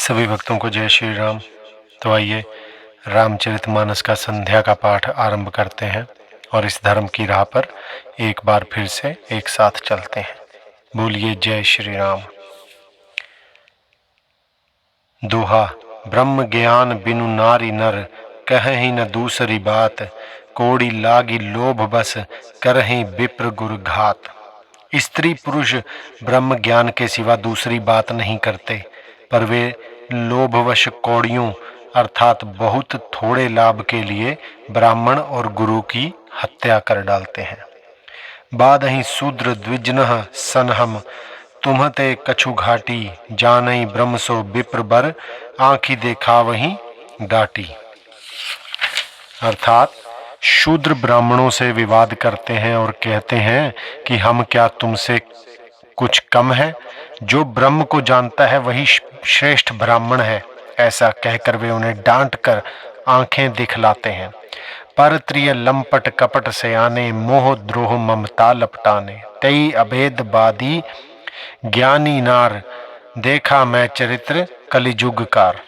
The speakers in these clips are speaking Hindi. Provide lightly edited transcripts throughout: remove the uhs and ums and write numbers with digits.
सभी भक्तों को जय श्री राम। तो आइए रामचरितमानस का संध्या का पाठ आरंभ करते हैं और इस धर्म की राह पर एक बार फिर से एक साथ चलते हैं। बोलिए जय श्री राम। दोहा। ब्रह्म ज्ञान बिनु नारी नर, कहीं न दूसरी बात, कोड़ी लागी लोभ बस, करहीं विप्र गुर घात। स्त्री पुरुष ब्रह्म ज्ञान के सिवा दूसरी बात नहीं करते, पर वे लोभवश कौड़ियों अर्थात बहुत थोड़े लाभ के लिए ब्राह्मण और गुरु की हत्या कर डालते हैं। बादहि शूद्र द्विजनः सनहम, तुम्हते कछु घाटी, जानई ब्रह्म सो विप्र बर, आंखी देखा वहीं डाटी। अर्थात शूद्र ब्राह्मणों से विवाद करते हैं और कहते हैं कि हम क्या तुमसे कुछ कम है। जो ब्रह्म को जानता है वही श्रेष्ठ ब्राह्मण है। ऐसा कहकर वे उन्हें डांट कर आंखें दिखलाते हैं। परत्रिय लंपट कपट सयाने, मोह द्रोह ममता लपटाने, तई अभेद बादी ज्ञानी नार, देखा मैं चरित्र कलिजुग कार।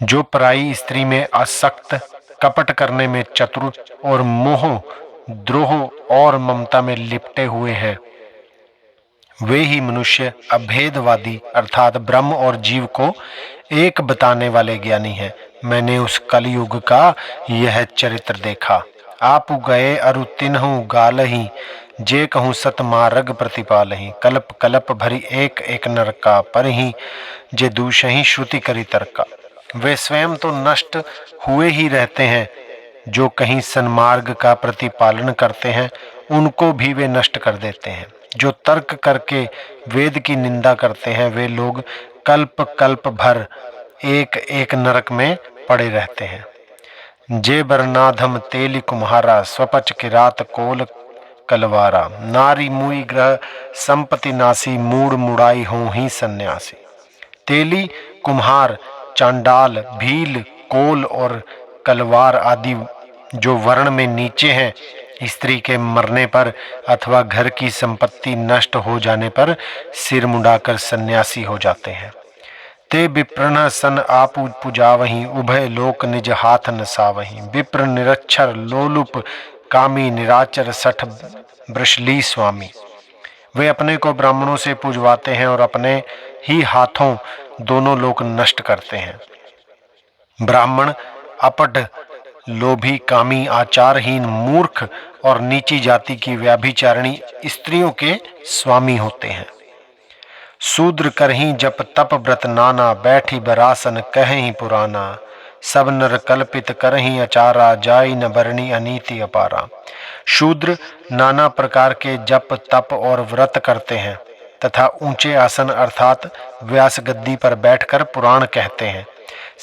जो पराई स्त्री में आसक्त, कपट करने में चतुर और मोह द्रोह और ममता में लिपटे हुए हैं, वे ही मनुष्य अभेदवादी अर्थात ब्रह्म और जीव को एक बताने वाले ज्ञानी हैं। मैंने उस कलयुग का यह चरित्र देखा। आप गए अरु तिन्हु गालही, जे कहूँ सत मार्ग प्रतिपालही, कल्प कल्प भरी एक एक नरका, पर ही जे दूषही श्रुति करी तर्का। वे स्वयं तो नष्ट हुए ही रहते हैं, जो कहीं सन्मार्ग का प्रतिपालन करते हैं उनको भी वे नष्ट कर देते हैं। जो तर्क करके वेद की निंदा करते हैं वे लोग कल्प कल्प भर एक एक नरक में पड़े रहते हैं। जे बरनाधम तेली कुम्हारा, स्वपच किरात कोल कलवारा, नारी मुई ग्रह संपत्ति नासी, मूड मुड़ाई हो ही सन्यासी। तेली कुम्हार, चांडाल, भील, कोल और कलवार आदि जो वर्ण में नीचे हैं, स्त्री के मरने पर अथवा घर की संपत्ति नष्ट हो जाने पर सिर मुंडाकर सन्यासी हो जाते हैं। ते विप्रण सन आपु पुजावहीं, उभय लोक निज हाथ न सावहीं, विप्र निरक्षर लोलुप कामी, निराचर सठ वृषली स्वामी। वे अपने को ब्राह्मणों से पूजवाते हैं और अपने ही हाथों दोनों लोक नष्ट करते हैं। ब्राह्मण अपढ़, लोभी, कामी, आचारहीन, मूर्ख और नीची जाति की व्याभिचारिणी स्त्रियों के स्वामी होते हैं। शूद्र करहीं जप तप व्रत नाना, बैठी बरासन कहीं पुराना, सब नर कल्पित करहीं अचारा, जाई न बरणी अनीति अपारा। शूद्र नाना प्रकार के जप तप और व्रत करते हैं तथा ऊंचे आसन अर्थात व्यास गद्दी पर बैठकर पुराण कहते हैं।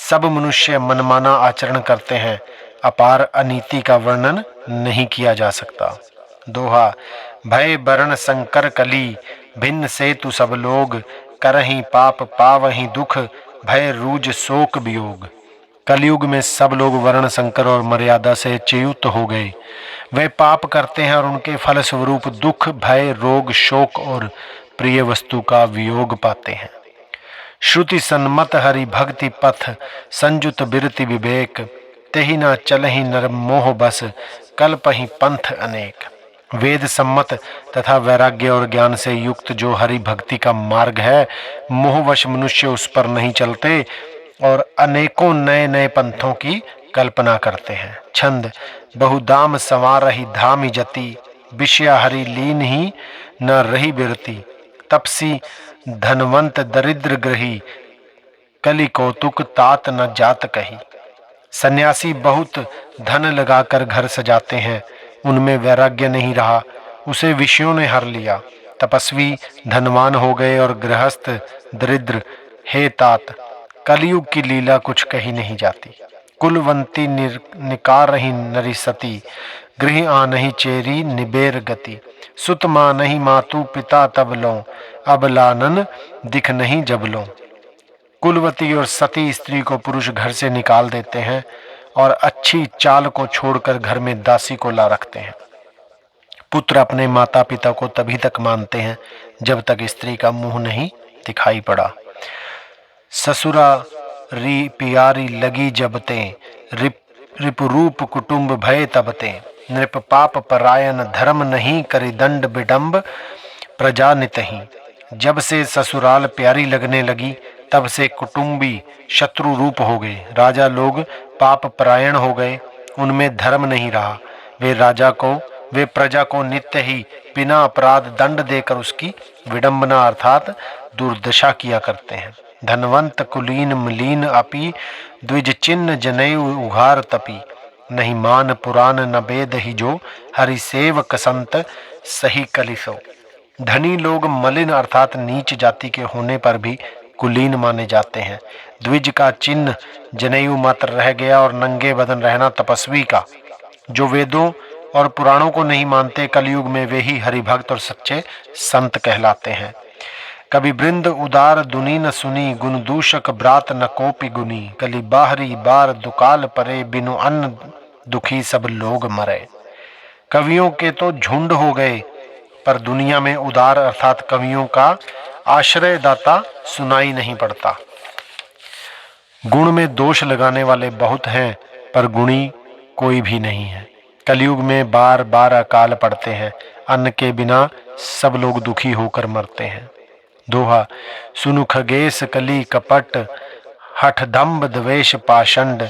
सब मनुष्य मनमाना आचरण करते हैं, अपार अनीति का वर्णन नहीं किया जा सकता। दोहा। भय बरण संकर कली, भिन्न से तु सब लोग, करहीं पाप पावहीं दुख, भय रूज शोक वियोग। कलयुग में सब लोग वर्ण संकर और मर्यादा से च्युत हो गए। वे पाप करते हैं और उनके फल स्वरूप दुख, भय, रोग, शोक और प्रिय वस्तु का वियोग पाते हैं। श्रुति सन्मत हरि भक्ति पथ, संजुत बिरति विवेक, तेहि न चलहि नर मोह बस, कल्पहि पंथ अनेक। वेद सम्मत तथा वैराग्य और ज्ञान से युक्त जो हरि भक्ति का मार्ग है, मोहवश मनुष्य उस पर नहीं चलते और अनेकों नए नए पंथों की कल्पना करते हैं। छंद। बहुदाम संवारहि धामि जति, विषया हरि लीन ही न रही बिरति, तपसी धनवंत दरिद्र ग्रही, कलि कौतुक तात न जात कही। सन्यासी बहुत धन लगाकर घर सजाते हैं, उनमें वैराग्य नहीं रहा, उसे विषयों ने हर लिया। तपस्वी धनवान हो गए और गृहस्थ दरिद्र। हे तात, कलयुग की लीला कुछ कही नहीं जाती। कुलवंती निकार रही नरी सती, गृह आनहि चेरी निबेर गति, सुत माँ नहीं मातु पिता तब लो, अब लानन दिख नहीं जब लो। कुलवती और सती स्त्री को पुरुष घर से निकाल देते हैं और अच्छी चाल को छोड़कर घर में दासी को ला रखते हैं। पुत्र अपने माता पिता को तभी तक मानते हैं जब तक स्त्री का मुंह नहीं दिखाई पड़ा। ससुरा री प्यारी लगी जबते, रिपुरूप कुटुंब भय तबते। नृप पाप परायण धर्म नहीं, करी दंड विडंब प्रजा नितही। जब से ससुराल प्यारी लगने लगी तब से कुटुंबी शत्रु रूप हो गए। राजा लोग पाप परायण हो गए, उनमें धर्म नहीं रहा। वे प्रजा को नित्य ही बिना अपराध दंड देकर उसकी विडंबना अर्थात दुर्दशा किया करते हैं। धनवंत कुलीन मलीन अपि, द्विज चिन्ह जनेऊ उघार तपी। नहीं मान पुराण न वेद ही जो, हरि सेवक संत सही कलिसो। धनी लोग मलिन अर्थात नीच जाति के होने पर भी कुलीन माने जाते हैं। द्विज का चिन्ह जनेऊ मात्र रह गया और नंगे बदन रहना तपस्वी का। जो वेदों और पुराणों को नहीं मानते, कलयुग में वे ही हरिभक्त और सच्चे संत कहलाते हैं। कवि वृंद उदार दुनी न सुनी, गुण दूषक ब्रात न कोपि गुनी। कली बाहरी बार दुकाल परे, बिनु अन्न दुखी सब लोग मरे। कवियों के तो झुंड हो गए, पर दुनिया में उदार अर्थात कवियों का आश्रयदाता सुनाई नहीं पड़ता। गुण में दोष लगाने वाले बहुत हैं, पर गुणी कोई भी नहीं है। कलयुग में बार बार अकाल पड़ते हैं, अन्न के बिना सब लोग दुखी होकर मरते हैं। दोहा। सुनु खगेश कली कपट, हठ दम्भ द्वेष पाषंड।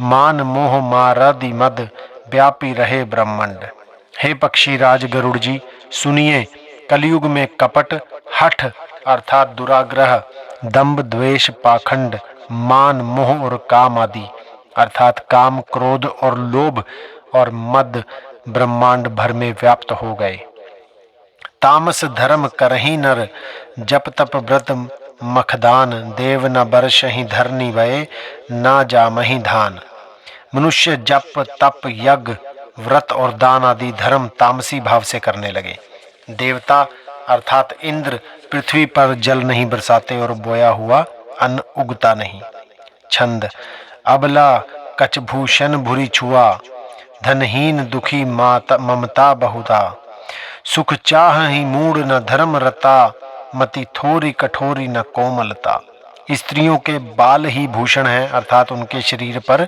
मान मोह मारादि मद, व्यापी रहे ब्रह्मांड। हे पक्षी राज गरुड़ जी, सुनिए, कलयुग में कपट, हठ अर्थात दुराग्रह, दंभ द्वेष पाखंड, मान मोह और काम आदि अर्थात काम क्रोध और लोभ और मद ब्रह्मांड भर में व्याप्त हो गए। तामस धर्म करही नर, जप तप व्रत मखदान। देव न बरसहि धरनी भये, ना जामहि धान। मनुष्य जप तप यज्ञ व्रत और दान आदि धर्म तामसी भाव से करने लगे। देवता अर्थात इंद्र पृथ्वी पर जल नहीं बरसाते और बोया हुआ अन्न उगता नहीं। छंद। अबला कचभूषण भूरि छुआ, धनहीन दुखी ममता बहुधा। सुख चाह ही मूड न धर्म रता, मति थोरी कठोरी न कोमलता। स्त्रियों के बाल ही भूषण हैं अर्थात उनके शरीर पर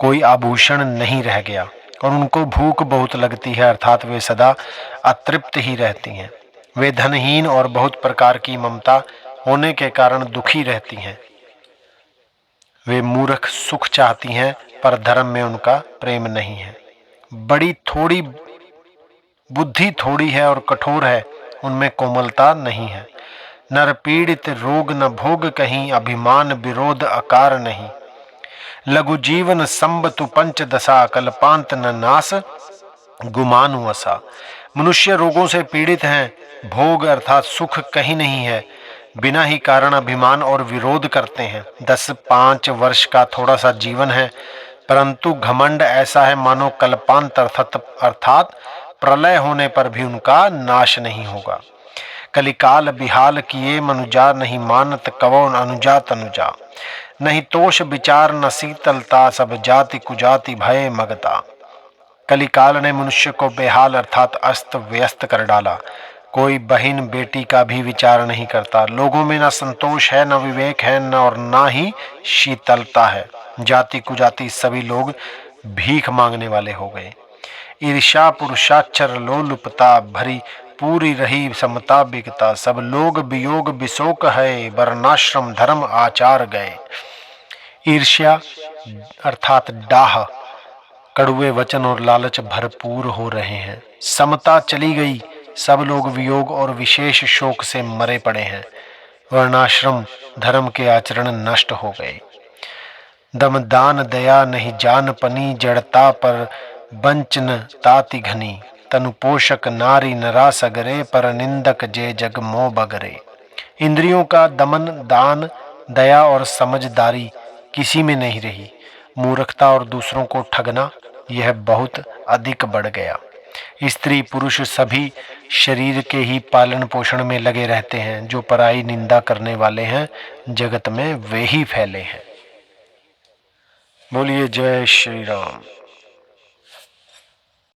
कोई आभूषण नहीं रह गया, और उनको भूख बहुत लगती है अर्थात वे सदा अतृप्त ही रहती हैं। वे धनहीन और बहुत प्रकार की ममता होने के कारण दुखी रहती हैं। वे मूर्ख सुख चाहती हैं, पर धर्म में उनका प्रेम नहीं है। बड़ी थोड़ी बुद्धि थोड़ी है और कठोर है, उनमें कोमलता नहीं है। नर पीड़ित रोग न भोग कहीं, अभिमान विरोध अकार नहीं। लघु जीवन संबतु पंच दशा, कल्पांत न नाश गुमानु असा। मनुष्य रोगों से पीड़ित हैं, भोग अर्थात सुख कहीं नहीं है, बिना ही कारण अभिमान और विरोध करते हैं। 10-5 वर्ष का थोड़ा सा जीवन है, परंतु घमंड ऐसा है मानो कल्पांत अर्थात प्रलय होने पर भी उनका नाश नहीं होगा। कलिकाल बिहाल किए मनुजा, नहीं मानत कवो अनुजा तनुजा। नहीं तोष विचार न शीतलता, सब जाति कुजाति भय मगता। कलिकाल ने मनुष्य को बेहाल अर्थात अस्त व्यस्त कर डाला। कोई बहन बेटी का भी विचार नहीं करता। लोगों में न संतोष है, न विवेक है, न और ना ही शीतलता है। जाति कुजाति सभी लोग भीख मांगने वाले हो गए। ईर्ष्या पुरुषाक्षर लोलुपता, भरी पूरी रही समता बिकता। सब लोग वियोग विशोक है, वर्णाश्रम धर्म आचार गए। ईर्ष्या अर्थात डाह, कड़ुए वचन और लालच भरपूर हो रहे हैं। समता चली गई, सब लोग वियोग और विशेष शोक से मरे पड़े हैं। वर्णाश्रम धर्म के आचरण नष्ट हो गए। दमदान दया नहीं जान पनी, जड़ता पर बंचन ताति घनी। तनु पोषक नारी नरा सगरे, पर निंदक जे जग मोह बगरे। इंद्रियों का दमन दान दया और समझदारी किसी में नहीं रही। मूर्खता और दूसरों को ठगना यह बहुत अधिक बढ़ गया। स्त्री पुरुष सभी शरीर के ही पालन पोषण में लगे रहते हैं। जो पराई निंदा करने वाले हैं जगत में वे ही फैले हैं। बोलिए जय श्री राम।